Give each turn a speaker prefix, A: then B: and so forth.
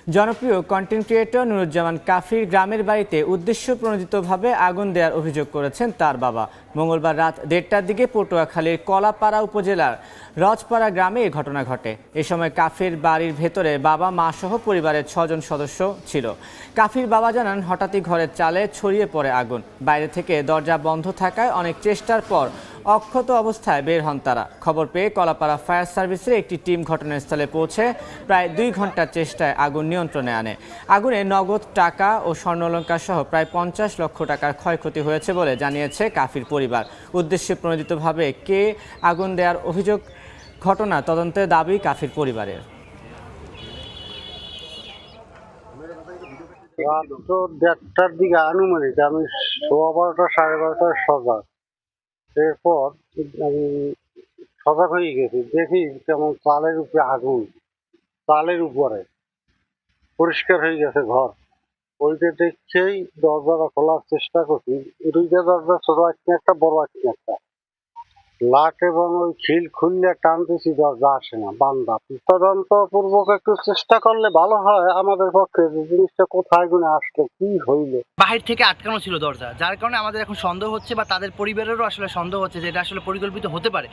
A: জনপ্রিয় content creator Nuruzzaman কাফির গ্রামের বাড়িতে উদ্দেশ্যপ্রণোদিতভাবে আগুন দেওয়ার অভিযোগ করেছেন তার বাবা। মঙ্গলবার রাত 1টার দিকে পটুয়াখালীর কলাপাড়া উপজেলার রজপাড়া গ্রামে এ ঘটনা ঘটে। এ সময় কাফির বাড়ির ভেতরে বাবা মা সহ পরিবারের 6 জন সদস্য ছিল। কাফির বাবা জানান, হঠাৎই ঘরের চালে ছড়িয়ে পড়ে আগুন। বাইরে থেকে দরজা বন্ধ থাকায় অনেক চেষ্টার পর অক্ষত অবস্থায় বের হন তারা। খবর পেয়ে কলাপাড়া ফায়ার সার্ভিসের একটি টিম ঘটনাস্থলে পৌঁছে প্রায় 2 ঘন্টার চেষ্টায় আগুন নিয়ন্ত্রণে আনে। আগুনে নগদ টাকা ও স্বর্ণালংকার সহ প্রায় 50 লক্ষ টাকার ক্ষয়ক্ষতি হয়েছে বলে জানিয়েছে কাফির পরিবার। উদ্দেশ্যে প্রণোদিতভাবে কে আগুন দেওয়ার অভিযোগ ঘটনা তদন্তের দাবি কাফির পরিবারের।
B: রাত তো 1:30টার দিকে আনুমানিক আমি 12:15 12:30 সজাগ। এরপর আমি সজাগ হয়ে গেছি, দেখি কেমন চালের উপরে আগুন, চালের উপরে পরিষ্কার হয়ে গেছে ঘর। ওইটা দেখেই দরজাটা খোলার চেষ্টা করছি। 2টা দরজা, ছোট একটা বড় একটা লাট এবং ওই খিল খুললে টানতেছি, দরজা আসে না, বান্দা। তদন্ত পূর্বক একটু চেষ্টা করলে ভালো হয় আমাদের পক্ষে, যে জিনিসটা কোথায় গুনে আসলো, কি হইলো।
C: বাহির থেকে আটকানো ছিল দরজা, যার কারণে আমাদের এখন সন্দেহ হচ্ছে বা তাদের পরিবারেরও আসলে সন্দেহ হচ্ছে যে এটা আসলে পরিকল্পিত হতে পারে।